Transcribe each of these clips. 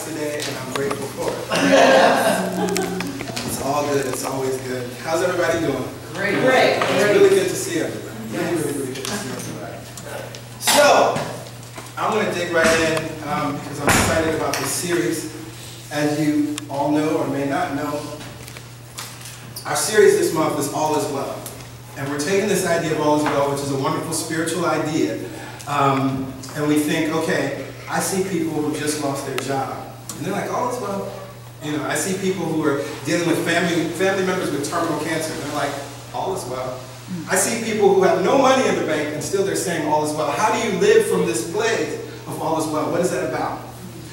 today, and I'm grateful for it. It's all good. It's always good. How's everybody doing? Great. Great. It's really good to see everybody. Really good to see everybody. So, I'm going to dig right in because I'm excited about this series. As you all know or may not know, our series this month is All Is Well. And we're taking this idea of all is well, which is a wonderful spiritual idea, and we think, okay, I see people who just lost their job, and they're like, all is well. You know, I see people who are dealing with family members with terminal cancer, and they're like, all is well. I see people who have no money in the bank, and still they're saying all is well. How do you live from this place of all is well? What is that about?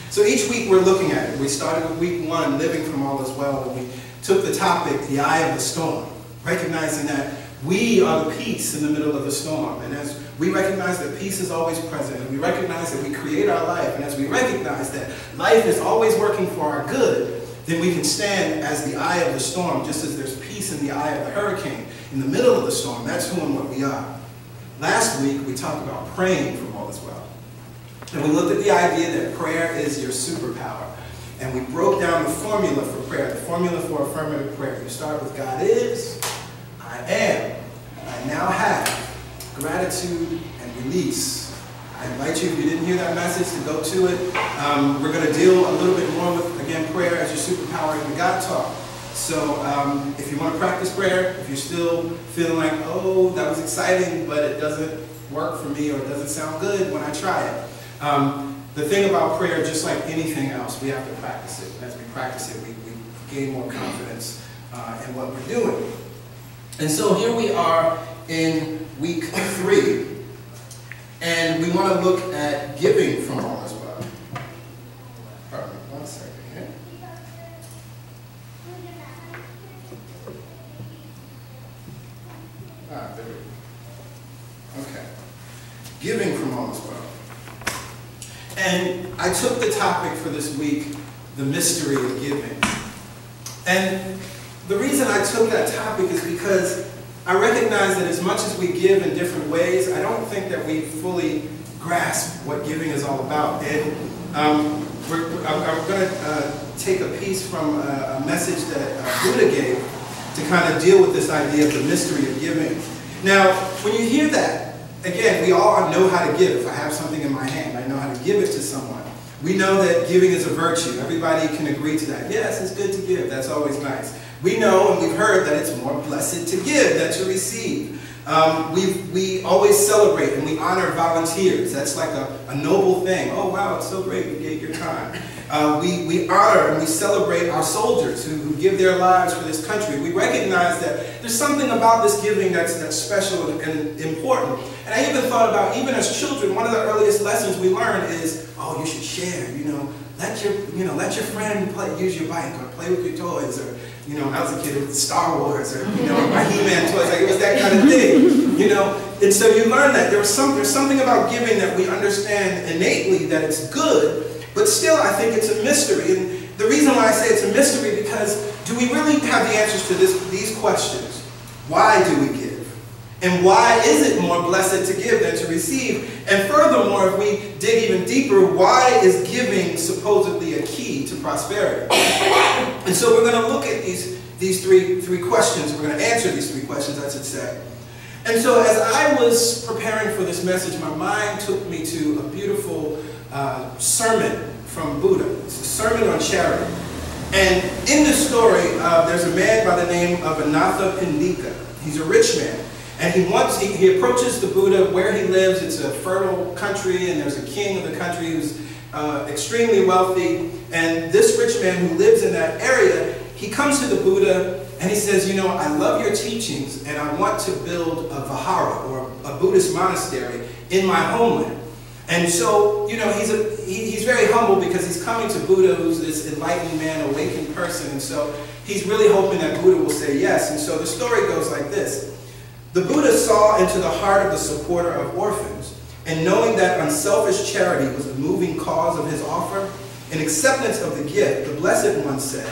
So each week we're looking at it. We started with week 1, living from all is well, and we took the topic, the eye of the storm, recognizing that we are the peace in the middle of the storm. And as we recognize that peace is always present, and we recognize that we create our life, and as we recognize that life is always working for our good, then we can stand as the eye of the storm, just as there's peace in the eye of the hurricane. In the middle of the storm, that's who and what we are. Last week, we talked about praying from all is well. And we looked at the idea that prayer is your superpower. And we broke down the formula for prayer, the formula for affirmative prayer. You start with God is, I am, I now have, gratitude and release. I invite you, if you didn't hear that message, to go to it. We're going to deal a little bit more with, again, prayer as your superpower in the God Talk. So if you want to practice prayer, if you're still feeling like, oh, that was exciting, but it doesn't work for me or it doesn't sound good when I try it. The thing about prayer, just like anything else, we have to practice it. As we practice it, we gain more confidence in what we're doing. And so here we are in week 3, and we want to look at giving from all is well. Pardon me, 1 second here. There we go. Okay. Giving from all is well. And I took the topic for this week, the mystery of giving. And the reason I took that topic is because I recognize that as much as we give in different ways, I don't think that we fully grasp what giving is all about. And I'm going to take a piece from a message that Buddha gave to kind of deal with this idea of the mystery of giving. Now, when you hear that, again, we all know how to give. If I have something in my hand, I know how to give it to someone. We know that giving is a virtue. Everybody can agree to that. Yes, it's good to give. That's always nice. We know and we've heard that it's more blessed to give than to receive. We always celebrate and we honor volunteers. That's like a noble thing. Oh, wow, it's so great you gave your time. We honor and we celebrate our soldiers who give their lives for this country. We recognize that there's something about this giving that's special and important. And I even thought about, even as children, one of the earliest lessons we learn is, oh, you should share, let your friend use your bike or play with your toys, or, when I was a kid, it was Star Wars, or, my He-Man toys, like it was that kind of thing, And so you learn that there's something about giving that we understand innately that it's good, but still I think it's a mystery. And the reason why I say it's a mystery, because do we really have the answers to these questions? Why do we give? And why is it more blessed to give than to receive? And furthermore, if we dig even deeper, why is giving supposedly a key to prosperity? And so we're going to look at these three questions. We're going to answer these 3 questions, I should say. And so as I was preparing for this message, my mind took me to a beautiful sermon from Buddha. It's a sermon on charity. And in this story, there's a man by the name of Anathapindika. He's a rich man. And he approaches the Buddha where he lives. It's a fertile country, and there's a king of the country who's extremely wealthy. And this rich man who lives in that area, he comes to the Buddha and he says, I love your teachings, and I want to build a vihara, or a Buddhist monastery, in my homeland. And so, he's very humble because he's coming to Buddha, who's this enlightened man, awakened person. And so he's really hoping that Buddha will say yes. And so the story goes like this. The Buddha saw into the heart of the supporter of orphans, and knowing that unselfish charity was the moving cause of his offer, in acceptance of the gift, the Blessed One said,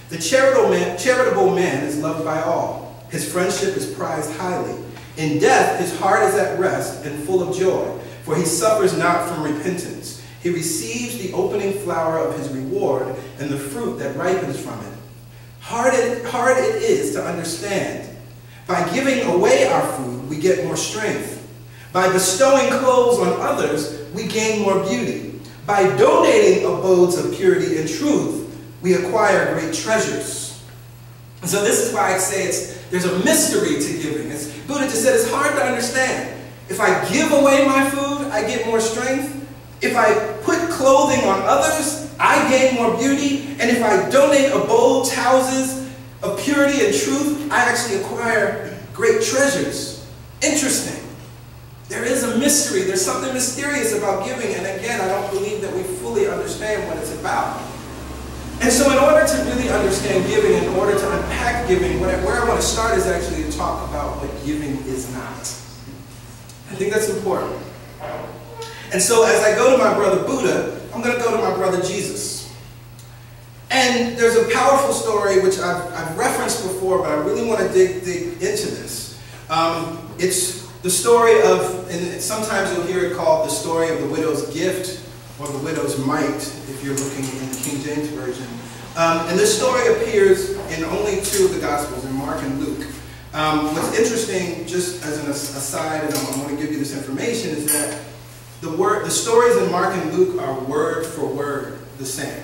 the charitable man is loved by all. His friendship is prized highly. In death, his heart is at rest and full of joy, for he suffers not from repentance. He receives the opening flower of his reward and the fruit that ripens from it. Hard it is to understand. By giving away our food, we get more strength. By bestowing clothes on others, we gain more beauty. By donating abodes of purity and truth, we acquire great treasures. And so this is why I say there's a mystery to giving. As Buddha just said, it's hard to understand. If I give away my food, I get more strength. If I put clothing on others, I gain more beauty. And if I donate abodes, houses of purity and truth, I actually acquire great treasures. Interesting. There is a mystery. There's something mysterious about giving. And again, I don't believe that we fully understand what it's about. And so in order to really understand giving, in order to unpack giving, where I want to start is actually to talk about what giving is not. I think that's important. And so as I go to my brother Buddha, I'm going to go to my brother Jesus. And there's a powerful story which I've referenced before, but I really want to dig into this. It's the story of, and sometimes you'll hear it called the story of the widow's gift, or the widow's mite, if you're looking in the King James Version. And this story appears in only two of the Gospels, in Mark and Luke. What's interesting, just as an aside, and I want to give you this information, is that the stories in Mark and Luke are word for word the same,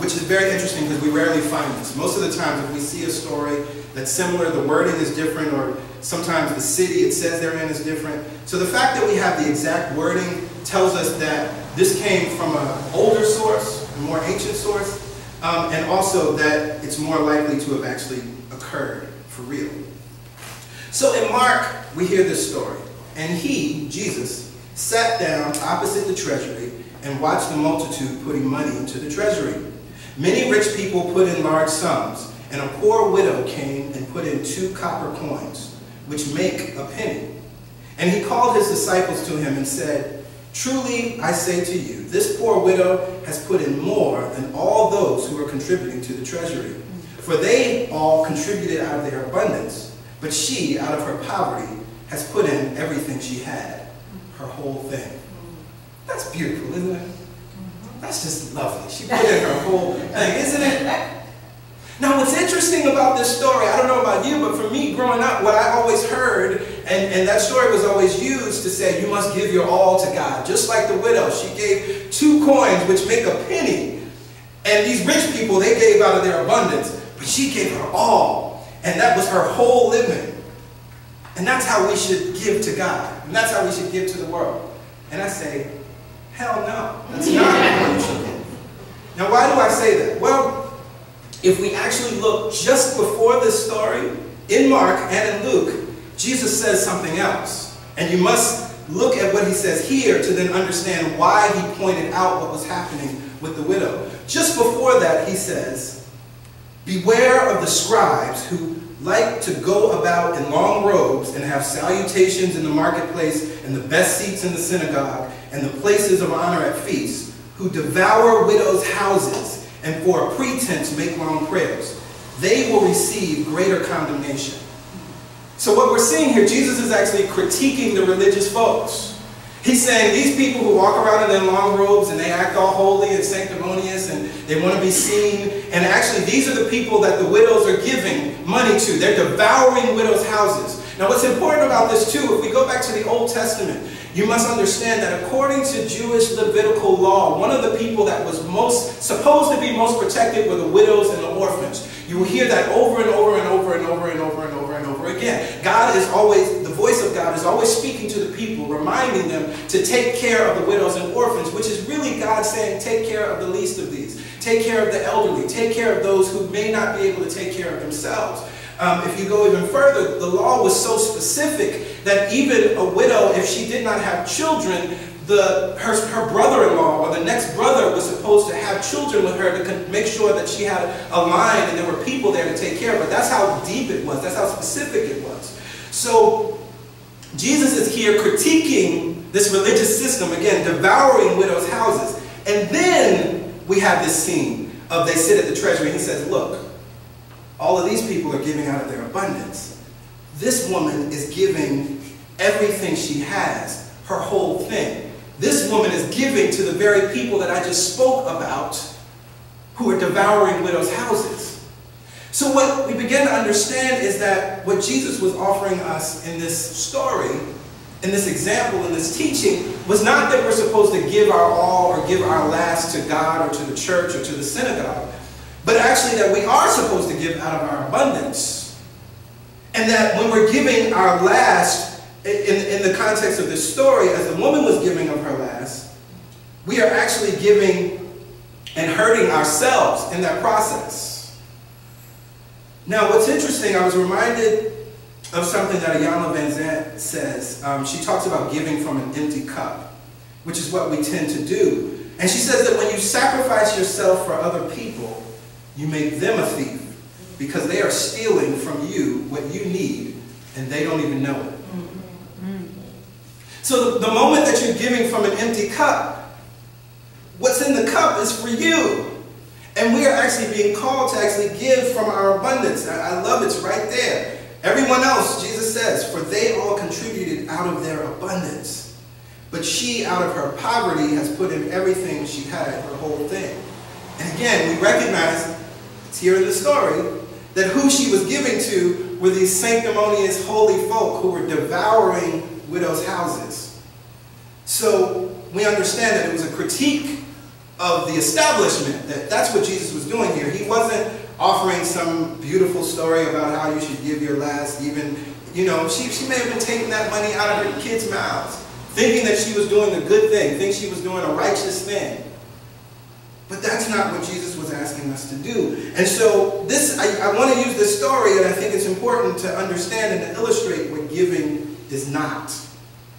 which is very interesting because we rarely find this. Most of the time, if we see a story that's similar, the wording is different, or sometimes the city it says they're in is different. So the fact that we have the exact wording tells us that this came from an older source, a more ancient source, and also that it's more likely to have actually occurred for real. So in Mark, we hear this story. And he, Jesus, sat down opposite the treasury and watched the multitude putting money into the treasury. Many rich people put in large sums, and a poor widow came and put in 2 copper coins, which make a penny. And he called his disciples to him and said, "Truly, I say to you, this poor widow has put in more than all those who are contributing to the treasury. For they all contributed out of their abundance, but she, out of her poverty, has put in everything she had, her whole thing." That's beautiful, isn't it? That's just lovely. She put in her whole thing, isn't it? Now, what's interesting about this story, I don't know about you, but for me growing up, what I always heard, and that story was always used to say, you must give your all to God. Just like the widow, she gave 2 coins, which make a penny. And these rich people, they gave out of their abundance, but she gave her all. And that was her whole living. And that's how we should give to God. And that's how we should give to the world. And I say, hell no, that's not how we should give. Now, why do I say that? Well, if we actually look just before this story, in Mark and in Luke, Jesus says something else. And you must look at what he says here to then understand why he pointed out what was happening with the widow. Just before that, he says, "Beware of the scribes who like to go about in long robes and have salutations in the marketplace and the best seats in the synagogue and the places of honor at feasts, who devour widows' houses and for a pretense make long prayers. They will receive greater condemnation." So what we're seeing here, Jesus is actually critiquing the religious folks. He's saying these people who walk around in their long robes and they act all holy and sanctimonious and they want to be seen, and actually these are the people that the widows are giving money to. They're devouring widows' houses. Now what's important about this too, if we go back to the Old Testament, you must understand that according to Jewish Levitical law, one of the people that was supposed to be most protected were the widows and the orphans. You will hear that over and over and over and over and over and over and over again. The voice of God is always speaking to the people, reminding them to take care of the widows and orphans, which is really God saying, take care of the least of these. Take care of the elderly. Take care of those who may not be able to take care of themselves. If you go even further, the law was so specific that even a widow, if she did not have children, her brother-in-law or the next brother was supposed to have children with her to make sure that she had a line and there were people there to take care of her. That's how deep it was. That's how specific it was. So Jesus is here critiquing this religious system, again, devouring widows' houses. And then we have this scene of they sit at the treasury and he says, look, all of these people are giving out of their abundance. This woman is giving everything she has, her whole thing. This woman is giving to the very people that I just spoke about who are devouring widows' houses. So what we begin to understand is that what Jesus was offering us in this story, in this example, in this teaching, was not that we're supposed to give our all or give our last to God or to the church or to the synagogue, but actually that we are supposed to give out of our abundance. And that when we're giving our last, in the context of this story, as the woman was giving of her last, we are actually giving and hurting ourselves in that process. Now, what's interesting, I was reminded of something that Iyanla Vanzant says. She talks about giving from an empty cup, which is what we tend to do. And she says that when you sacrifice yourself for other people, you make them a thief, because they are stealing from you what you need, and they don't even know it. So the moment that you're giving from an empty cup, what's in the cup is for you. And we are actually being called to actually give from our abundance. I love it's right there. Everyone else, Jesus says, for they all contributed out of their abundance. But she, out of her poverty, has put in everything she had, her whole thing. And again, we recognize, it's here in the story, that who she was giving to were these sanctimonious holy folk who were devouring widows' houses. So we understand that it was a critique of the establishment, that's what Jesus was doing here. He wasn't offering some beautiful story about how you should give your last, even, you know, she may have been taking that money out of her kids' mouths, thinking that she was doing a good thing, thinking she was doing a righteous thing. But that's not what Jesus was asking us to do. And so this, I want to use this story, and I think it's important to understand and to illustrate what giving is not.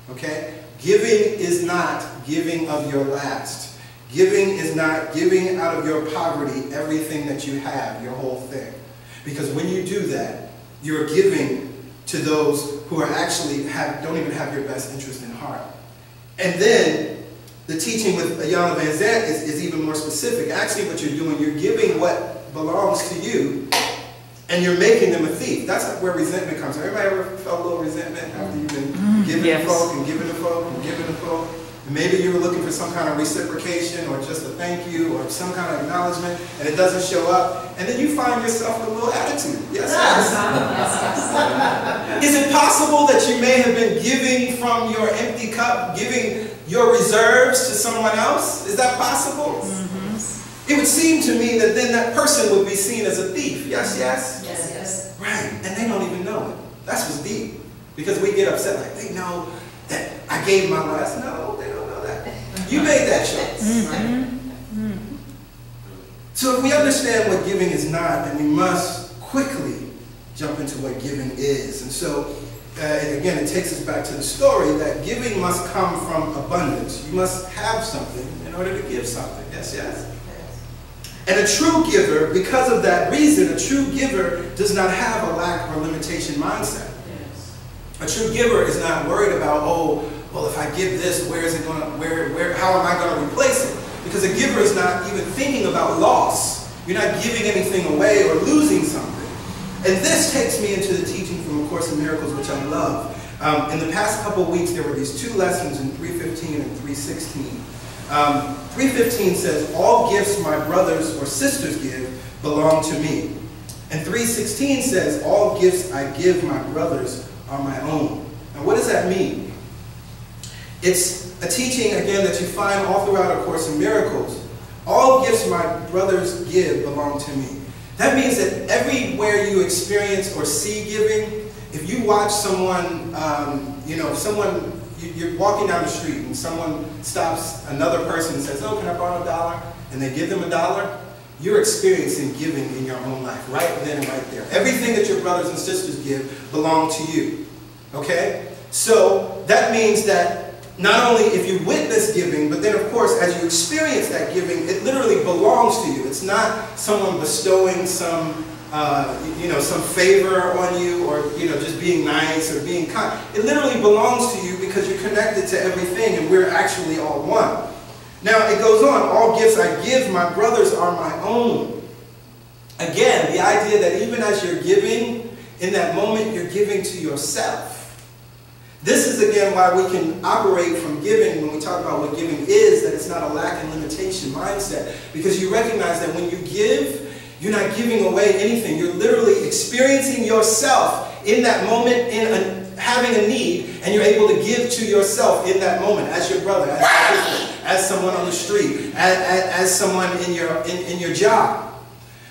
Okay? Giving is not giving of your last. Giving is not giving out of your poverty everything that you have, your whole thing. Because when you do that, you're giving to those who are actually don't even have your best interest in heart. And then the teaching with Iyanla Vanzant is even more specific. Actually, what you're doing, you're giving what belongs to you, and you're making them a thief. That's where resentment comes from. Everybody ever felt a little resentment after you've been giving to folk and giving to folk and giving to folk? And maybe you were looking for some kind of reciprocation or just a thank you or some kind of acknowledgement, and it doesn't show up, and then you find yourself with a little attitude. Yes, yes. Is it possible that you may have been giving from your empty cup, giving your reserves to someone else? Is that possible? It would seem to me that then that person would be seen as a thief. Yes, yes? Yes, yes. Right, and they don't even know it. That's what's deep. Because we get upset like, they know that I gave my last. No, they don't know that. You made that choice. Right? So if we understand what giving is not, then we must quickly jump into what giving is. And so, again, it takes us back to the story that giving must come from abundance. You must have something in order to give something. Yes, yes? And a true giver, because of that reason, a true giver does not have a lack or limitation mindset. A true giver is not worried about, oh, well, if I give this, where is it going to, how am I going to replace it? Because a giver is not even thinking about loss. You're not giving anything away or losing something. And this takes me into the teaching from A Course in Miracles, which I love. In the past couple of weeks, there were these two lessons in 3:15 and 3:16. 3:15 says, all gifts my brothers or sisters give belong to me. And 3:16 says, all gifts I give my brothers are my own. Now what does that mean? It's a teaching, again, that you find all throughout A Course in Miracles. All gifts my brothers give belong to me. That means that everywhere you experience or see giving, if you watch someone, you're walking down the street and someone stops another person and says, oh, can I borrow $1? And they give them $1, you're experiencing giving in your own life, right then and right there. Everything that your brothers and sisters give belong to you, okay? So that means that not only if you witness giving, but then of course as you experience that giving, it literally belongs to you. It's not someone bestowing some some favor on you, or just being nice or being kind. It literally belongs to you because you're connected to everything, and we're actually all one. Now it goes on, all gifts I give my brothers are my own. Again, the idea that even as you're giving, in that moment you're giving to yourself. This is again why we can operate from giving when we talk about what giving is, that it's not a lack and limitation mindset. Because you recognize that when you give, you're not giving away anything. You're literally experiencing yourself in that moment, having a need, and you're able to give to yourself in that moment, as your brother, as your sister, as someone on the street, as someone in your job.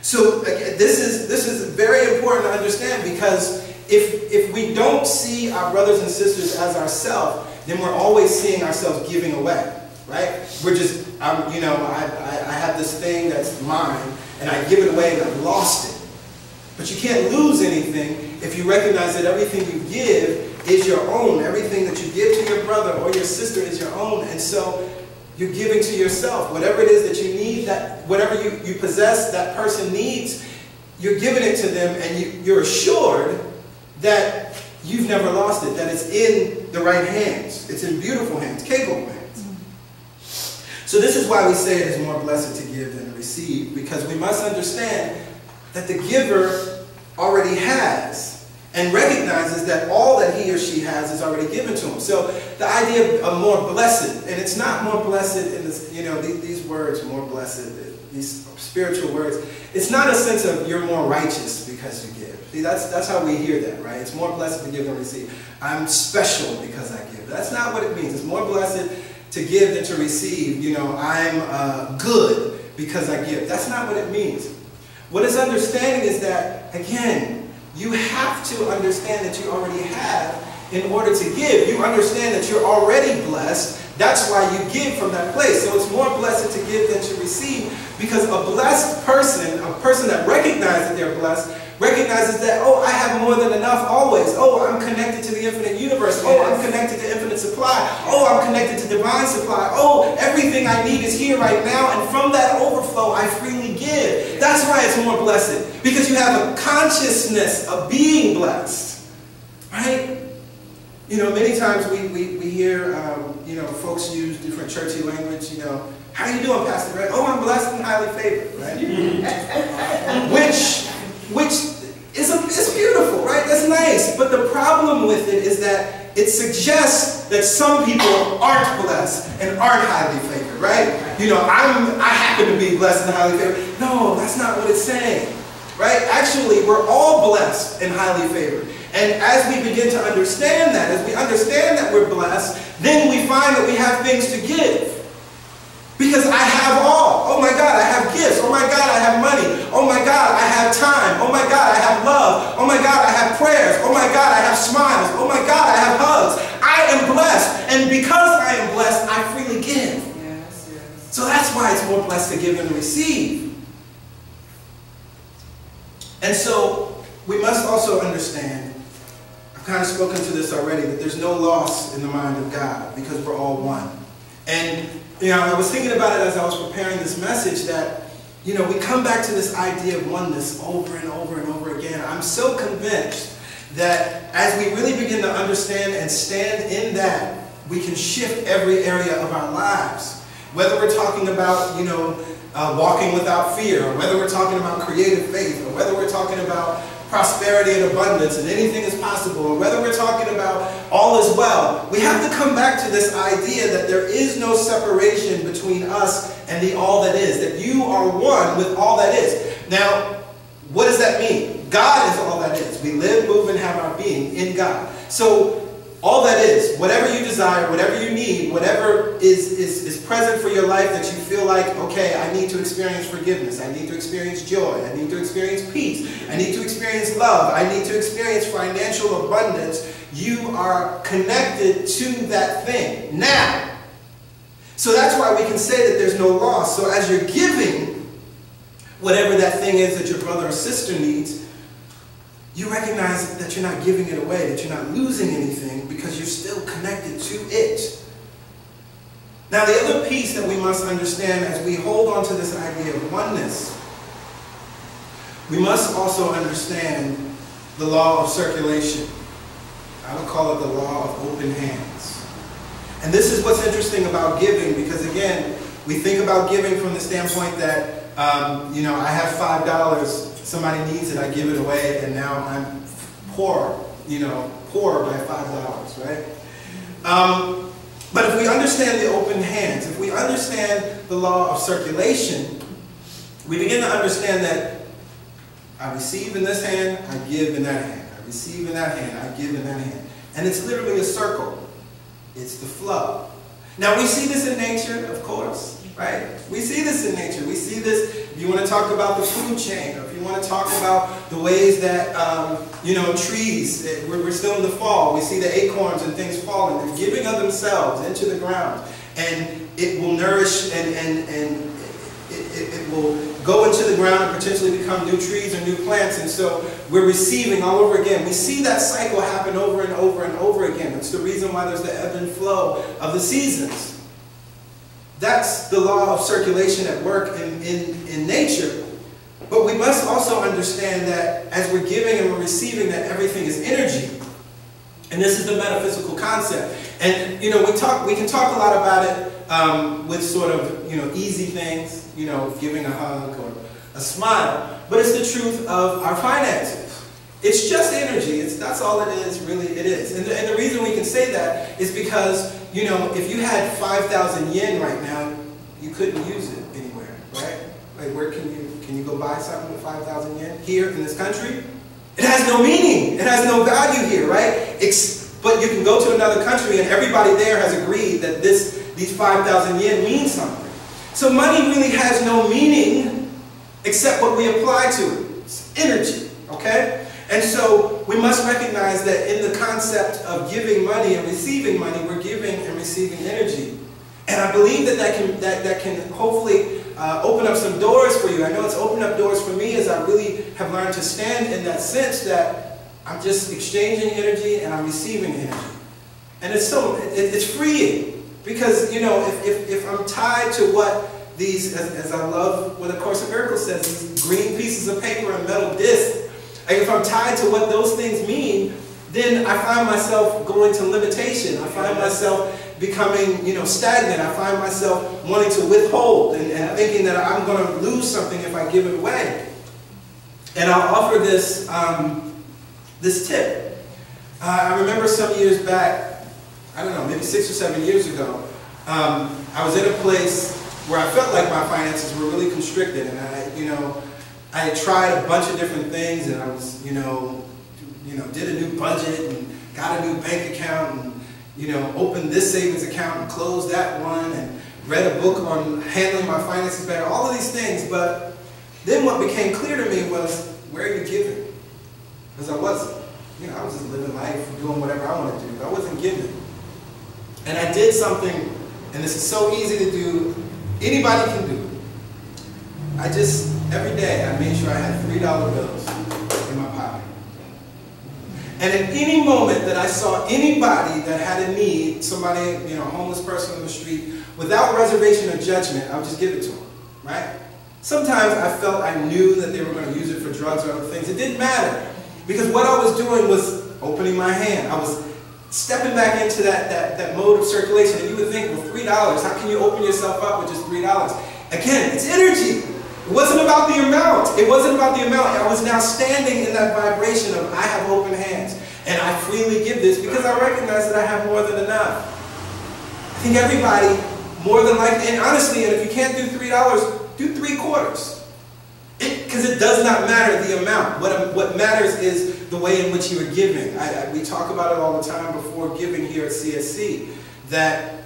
So again, this is very important to understand, because if we don't see our brothers and sisters as ourselves, then we're always seeing ourselves giving away, right? We're just, I have this thing that's mine, and I give it away and I've lost it. But you can't lose anything if you recognize that everything you give is your own. Everything that you give to your brother or your sister is your own. And so you're giving to yourself. Whatever it is that you need, whatever you possess that person needs, you're giving it to them, and you're assured that you've never lost it, that it's in the right hands. It's in beautiful hands, capable hands. So this is why we say it is more blessed to give than to receive, because we must understand that the giver already has and recognizes that all that he or she has is already given to him. So the idea of more blessed, and it's not more blessed in this, these words, more blessed, these spiritual words, it's not a sense of you're more righteous because you give. See, that's how we hear that, right? It's more blessed to give than receive. I'm special because I give. That's not what it means. It's more blessed to give than to receive. I'm good because I give. That's not what it means. What it's understanding is that, again, you have to understand that you already have in order to give. You understand that you're already blessed. That's why you give from that place. So it's more blessed to give than to receive, because a blessed person, a person that recognizes that they're blessed, recognizes that, oh, I have more than enough always. Oh, I'm connected to the infinite universe. Oh, I'm connected to infinite supply. Oh, I'm connected to divine supply. Oh, everything I need is here right now, and from that overflow, I freely give. That's why it's more blessed, because you have a consciousness of being blessed, right? Many times we hear, folks use different churchy language, how you doing, Pastor Greg? Oh, I'm blessed and highly favored, right? Which is beautiful, right? That's nice. But the problem with it is that it suggests that some people aren't blessed and aren't highly favored, right? I happen to be blessed and highly favored. No, that's not what it's saying, right? Actually, we're all blessed and highly favored. And as we begin to understand that, as we understand that we're blessed, then we find that we have things to give. Because I have all. Oh my God, I have gifts. Oh my God, I have money. Oh my God, I have time. Oh my God, I have love. Oh my God, I have prayers. Oh my God, I have smiles. Oh my God, I have hugs. I am blessed. And because I am blessed, I freely give. Yes, yes. So that's why it's more blessed to give than to receive. And so we must also understand, I've kind of spoken to this already, that there's no loss in the mind of God, because we're all one. And I was thinking about it as I was preparing this message, that we come back to this idea of oneness over and over and over again. I'm so convinced that as we really begin to understand and stand in that, we can shift every area of our lives. Whether we're talking about, walking without fear, or whether we're talking about creative faith, or whether we're talking about prosperity and abundance and anything is possible, or whether we're talking about all is well, we have to come back to this idea that there is no separation between us and the all that is, that you are one with all that is. Now, what does that mean? God is all that is. We live, move, and have our being in God. So all that is, whatever you desire, whatever you need, whatever is present for your life that you feel like, okay, I need to experience forgiveness, I need to experience joy, I need to experience peace, I need to experience love, I need to experience financial abundance, you are connected to that thing now. So that's why we can say that there's no loss. So as you're giving whatever that thing is that your brother or sister needs, you recognize that you're not giving it away, that you're not losing anything, because you're still connected to it. Now, the other piece that we must understand as we hold on to this idea of oneness, we must also understand the law of circulation. I would call it the law of open hands. And this is what's interesting about giving, because again, we think about giving from the standpoint that, I have $5, somebody needs it, I give it away, and now I'm poor, poor by $5, right? But if we understand the open hands, if we understand the law of circulation, we begin to understand that I receive in this hand, I give in that hand. I receive in that hand, I give in that hand. And it's literally a circle. It's the flow. Now we see this in nature, of course, right? We see this in nature. We see this, if you want to talk about the food chain, or if you want to talk about the ways that, trees, we're still in the fall, we see the acorns and things falling. They're giving of themselves into the ground. And it will nourish and it will go into the ground and potentially become new trees or new plants. And so we're receiving all over again. We see that cycle happen over and over and over again. That's the reason why there's the ebb and flow of the seasons. That's the law of circulation at work in nature. But we must also understand that as we're giving and we're receiving, that everything is energy. And this is the metaphysical concept. And we can talk a lot about it with sort of easy things, giving a hug or a smile. But it's the truth of our finances. It's just energy. That's all it is, really it is. And the reason we can say that is because, if you had 5,000 yen right now, you couldn't use it anywhere, right? Like where can you go buy something with 5,000 yen? Here in this country? It has no meaning. It has no value here, right? But you can go to another country and everybody there has agreed that these 5,000 yen mean something. So money really has no meaning except what we apply to it. It's energy, okay? And so we must recognize that in the concept of giving money and receiving money, we're giving and receiving energy. And I believe that can hopefully open up some doors for you. I know it's opened up doors for me as I really have learned to stand in that sense that I'm just exchanging energy and I'm receiving energy. And it's freeing. Because, if I'm tied to what these, as I love what A Course in Miracles says, these green pieces of paper and metal discs, if I'm tied to what those things mean, then I find myself going to limitation. I find myself becoming, stagnant. I find myself wanting to withhold and thinking that I'm going to lose something if I give it away. And I'll offer this, this tip. I remember some years back, I don't know, maybe 6 or 7 years ago, I was in a place where I felt like my finances were really constricted, and I had tried a bunch of different things, and I was, did a new budget and got a new bank account, and opened this savings account and closed that one, and read a book on handling my finances better. All of these things, but then what became clear to me was, where are you giving? Because I wasn't. I was just living life, doing whatever I wanted to do, but I wasn't giving. And I did something, and this is so easy to do, anybody can do it. Every day, I made sure I had $3 bills in my pocket. And at any moment that I saw anybody that had a need, somebody, a homeless person on the street, without reservation or judgment, I would just give it to them, right? Sometimes I felt I knew that they were going to use it for drugs or other things. It didn't matter, because what I was doing was opening my hand. I was stepping back into that mode of circulation. And you would think, well, $3, how can you open yourself up with just $3? Again, it's energy. It wasn't about the amount. It wasn't about the amount. I was now standing in that vibration of I have open hands. And I freely give this because I recognize that I have more than enough. I think everybody, more than likely, and honestly, and if you can't do $3, do 3/4. Because it does not matter the amount. What matters is the way in which you are giving. We talk about it all the time before giving here at CSC, that,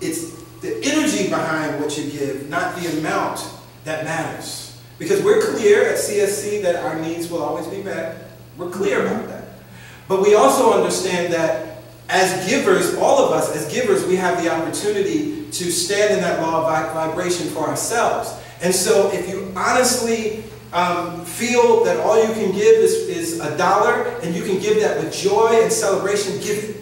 it's the energy behind what you give, not the amount that matters. Because we're clear at CSC that our needs will always be met. We're clear about that. But we also understand that as givers, all of us as givers, we have the opportunity to stand in that law of vibration for ourselves. And so if you honestly feel that all you can give is $1 and you can give that with joy and celebration, give it.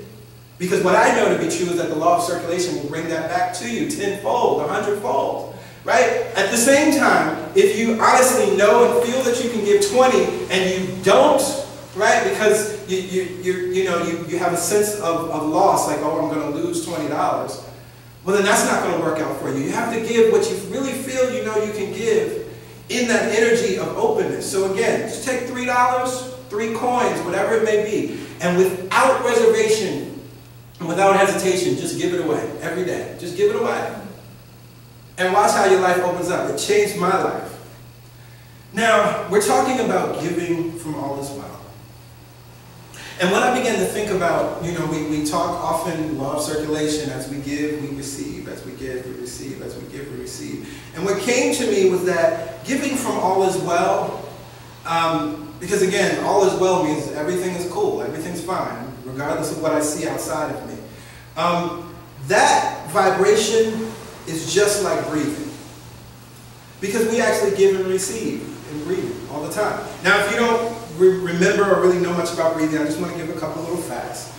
Because what I know to be true is that the law of circulation will bring that back to you tenfold, 100-fold. Right? At the same time, if you honestly know and feel that you can give 20 and you don't, right? Because you have a sense of loss, like, oh, I'm going to lose $20. Well, then that's not going to work out for you. You have to give what you really feel you can give in that energy of openness. So again, just take $3, 3 coins, whatever it may be, and without reservation, And without hesitation, just give it away every day. Just give it away. And watch how your life opens up. It changed my life. Now, we're talking about giving from all is well. And when I began to think about, we talk often law of circulation, as we give, we receive, as we give, we receive, as we give, we receive. And what came to me was that giving from all is well, because again, all is well means everything is cool, everything's fine, regardless of what I see outside of me. That vibration is just like breathing. Because we actually give and receive in breathing all the time. Now, if you don't remember or really know much about breathing, I just want to give a couple little facts.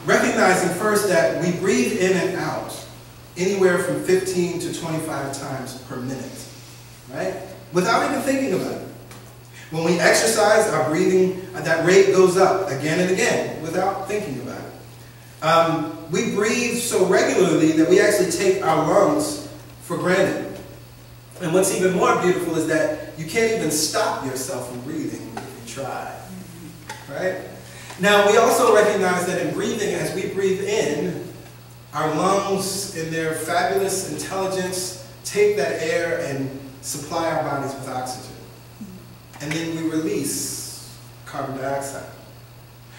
Recognizing first that we breathe in and out anywhere from 15 to 25 times per minute, right? Without even thinking about it. When we exercise, our breathing, that rate goes up again and again without thinking about it. We breathe so regularly that we actually take our lungs for granted. And what's even more beautiful is that you can't even stop yourself from breathing if you try, right? Now, we also recognize that in breathing, as we breathe in, our lungs, in their fabulous intelligence, take that air and supply our bodies with oxygen. And then we release carbon dioxide.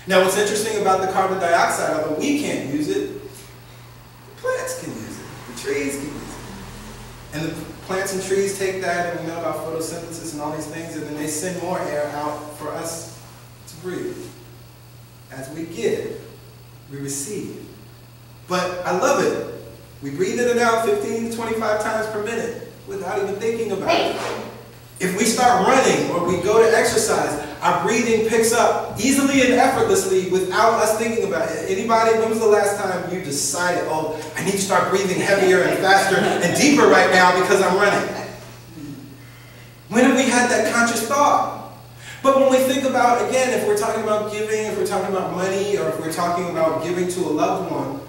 Now, what's interesting about the carbon dioxide, although we can't use it, the plants can use it, the trees can use it. And the plants and trees take that, and we know about photosynthesis and all these things, and then they send more air out for us to breathe. As we give, we receive. But I love it. We breathe in and out 15 to 25 times per minute without even thinking about it. If we start running or we go to exercise, our breathing picks up easily and effortlessly without us thinking about it. Anybody, when was the last time you decided, oh, I need to start breathing heavier and faster and deeper right now because I'm running? When have we had that conscious thought? But when we think about, again, if we're talking about giving, if we're talking about money, or if we're talking about giving to a loved one,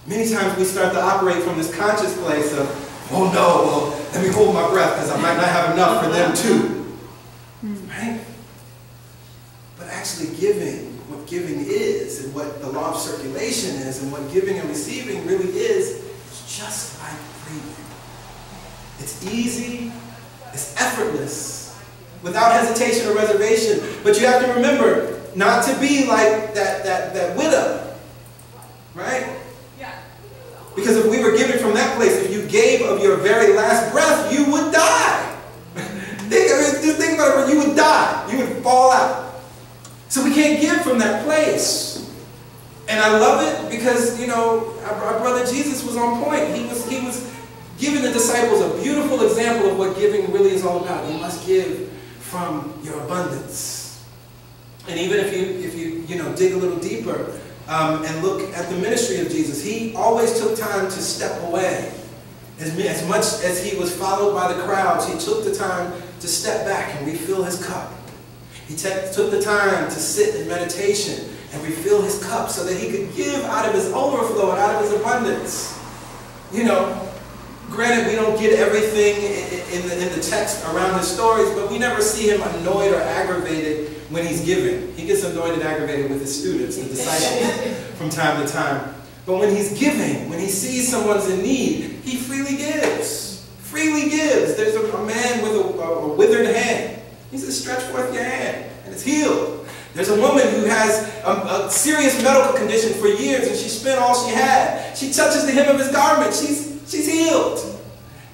many times we start to operate from this conscious place of, oh no, well, let me hold my breath because I might not have enough for them too. Right? But actually giving, what giving is, and what the law of circulation is, and what giving and receiving really is just like breathing. It's easy, it's effortless, without hesitation or reservation. But you have to remember not to be like that widow, right? Because if we were giving from that place, if you gave of your very last breath, you would die. Just think about it, you would die. You would fall out. So we can't give from that place. And I love it because, our brother Jesus was on point. He was giving the disciples a beautiful example of what giving really is all about. You must give from your abundance. And even if you dig a little deeper, and look at the ministry of Jesus, he always took time to step away. As much as he was followed by the crowds, he took the time to step back and refill his cup. He took the time to sit in meditation and refill his cup so that he could give out of his overflow and out of his abundance. Granted, we don't get everything in the text around his stories, but we never see him annoyed or aggravated when he's giving. He gets annoyed and aggravated with his students, the disciples, from time to time. But when he's giving, when he sees someone's in need, he freely gives. Freely gives. There's a man with a withered hand. He says, stretch forth your hand, and it's healed. There's a woman who has a serious medical condition for years, and she spent all she had. She touches the hem of his garment. She's healed.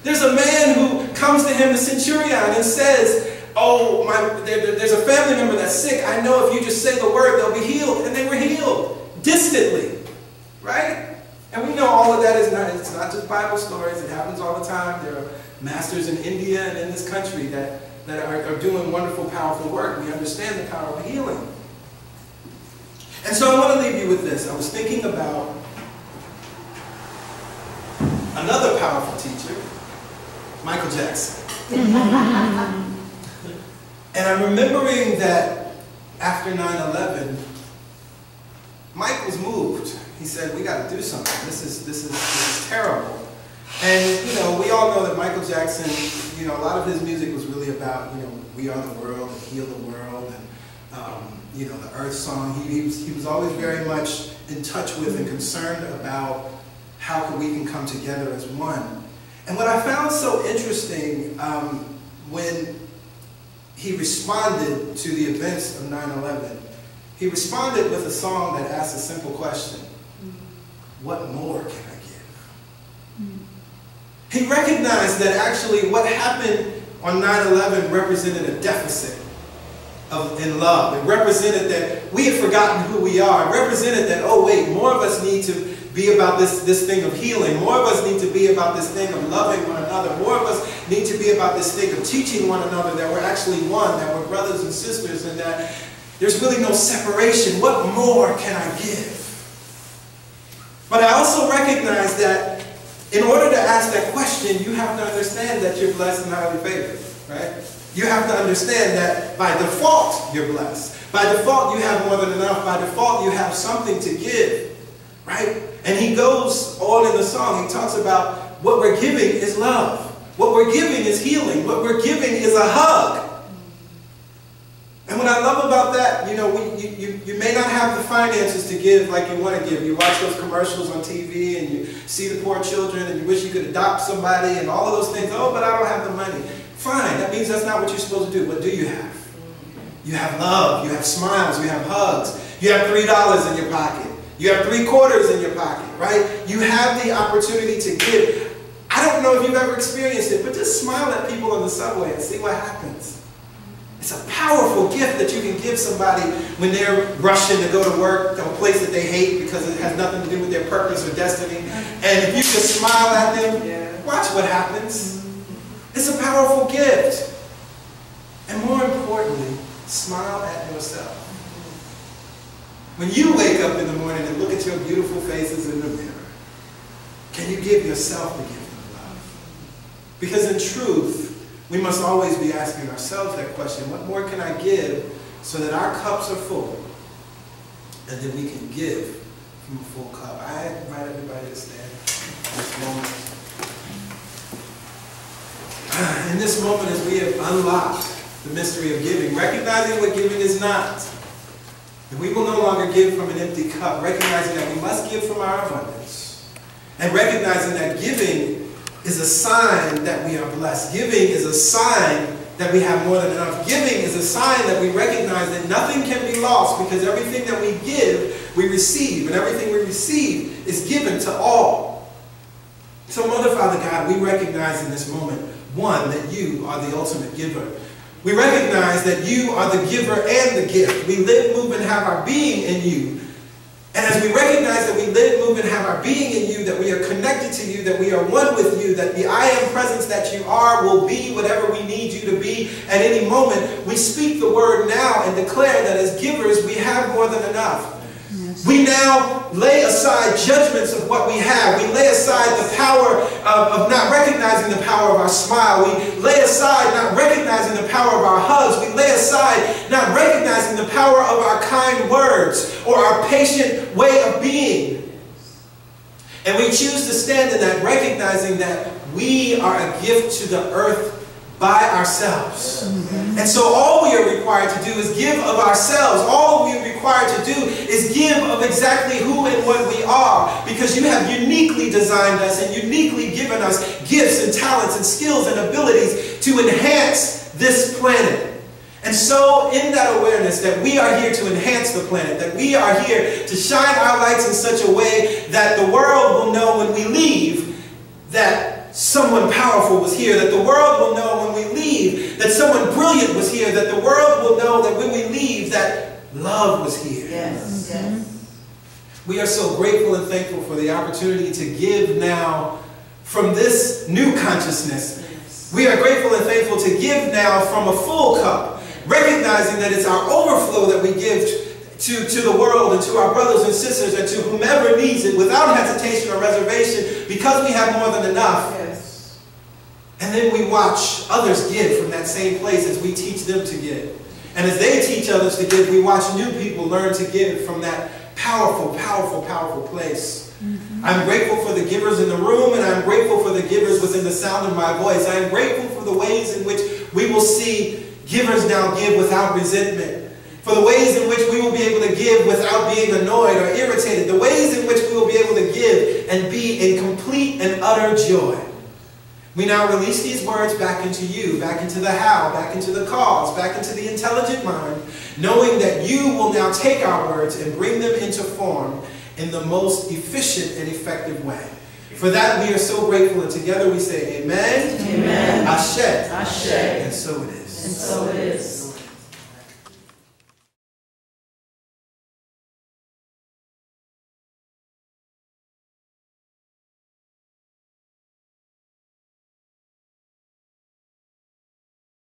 There's a man who comes to him, the centurion, and says, oh, there's a family member that's sick. I know if you just say the word, they'll be healed. And they were healed, distantly, right? And we know all of that it's not just Bible stories. It happens all the time. There are masters in India and in this country that are doing wonderful, powerful work. We understand the power of healing. And so I want to leave you with this. I was thinking about another powerful teacher, Michael Jackson. And I'm remembering that after 9/11, Mike was moved. He said, we got to do something. This is terrible. And, we all know that Michael Jackson, a lot of his music was really about, we are the world and heal the world. And you know, the Earth Song. He was always very much in touch with and concerned about how we can come together as one. And what I found so interesting when he responded to the events of 9/11, he responded with a song that asked a simple question: what more can I give? He recognized that actually what happened on 9/11 represented a deficit in love. It represented that we had forgotten who we are. It represented that, oh wait, more of us need to be about this thing of healing. More of us need to be about this thing of loving one another. More of us need to be about this thing of teaching one another that we're actually one, that we're brothers and sisters, and that there's really no separation. What more can I give? But I also recognize that in order to ask that question, you have to understand that you're blessed and highly favored, right? You have to understand that by default, you're blessed. By default, you have more than enough. By default, you have something to give, right? And he goes on in the song, he talks about what we're giving is love. What we're giving is healing. What we're giving is a hug. And what I love about that, you know, you may not have the finances to give like you want to give. You watch those commercials on TV and you see the poor children and you wish you could adopt somebody and all of those things. Oh, but I don't have the money. Fine, that means that's not what you're supposed to do. What do you have? You have love, you have smiles, you have hugs. You have $3 in your pocket. You have 3 quarters in your pocket, right? You have the opportunity to give. I don't know if you've ever experienced it, but just smile at people on the subway and see what happens. It's a powerful gift that you can give somebody when they're rushing to go to work to a place that they hate because it has nothing to do with their purpose or destiny. And if you just smile at them, watch what happens. It's a powerful gift. And more importantly, smile at yourself. When you wake up in the morning and look at your beautiful faces in the mirror, can you give yourself the gift of love? Because in truth, we must always be asking ourselves that question: what more can I give so that our cups are full and then we can give from a full cup? I invite everybody to stand in this moment. In this moment, as we have unlocked the mystery of giving, recognizing what giving is not, and we will no longer give from an empty cup, recognizing that we must give from our abundance, and recognizing that giving is a sign that we are blessed. Giving is a sign that we have more than enough. Giving is a sign that we recognize that nothing can be lost because everything that we give, we receive, and everything we receive is given to all. So, Mother, Father God, we recognize in this moment, one, that you are the ultimate giver. We recognize that you are the giver and the gift. We live, move, and have our being in you. And as we recognize that we live, move, and have our being in you, that we are connected to you, that we are one with you, that the I am presence that you are will be whatever we need you to be at any moment, we speak the word now and declare that as givers we have more than enough. Yes. We now lay aside judgments of what we have. We lay aside the power of not recognizing the power of our smile. We lay aside not recognizing the power of our hugs. We lay aside not recognizing the power of our kind words or our patient way of being. And we choose to stand in that, recognizing that we are a gift to the earth by ourselves. And so all we are required to do is give of ourselves. All we are required to do is give of exactly who and what we are, because you have uniquely designed us and uniquely given us gifts and talents and skills and abilities to enhance this planet. And so in that awareness that we are here to enhance the planet, that we are here to shine our lights in such a way that the world will know when we leave that someone powerful was here, that the world will know when we leave that someone brilliant was here, that the world will know that when we leave that love was here. Yes, yes. We are so grateful and thankful for the opportunity to give now from this new consciousness. Yes. We are grateful and thankful to give now from a full cup, recognizing that it's our overflow that we give to the world and to our brothers and sisters and to whomever needs it without hesitation or reservation, because we have more than enough. Yes. And then we watch others give from that same place as we teach them to give. And as they teach others to give, we watch new people learn to give from that powerful, powerful, powerful place. I'm grateful for the givers in the room, and I'm grateful for the givers within the sound of my voice. I am grateful for the ways in which we will see givers now give without resentment. For the ways in which we will be able to give without being annoyed or irritated. The ways in which we will be able to give and be in complete and utter joy. We now release these words back into you, back into the how, back into the cause, back into the intelligent mind, knowing that you will now take our words and bring them into form in the most efficient and effective way. For that we are so grateful, and together we say amen, amen, ashe, ashe, and so it is. And so it is.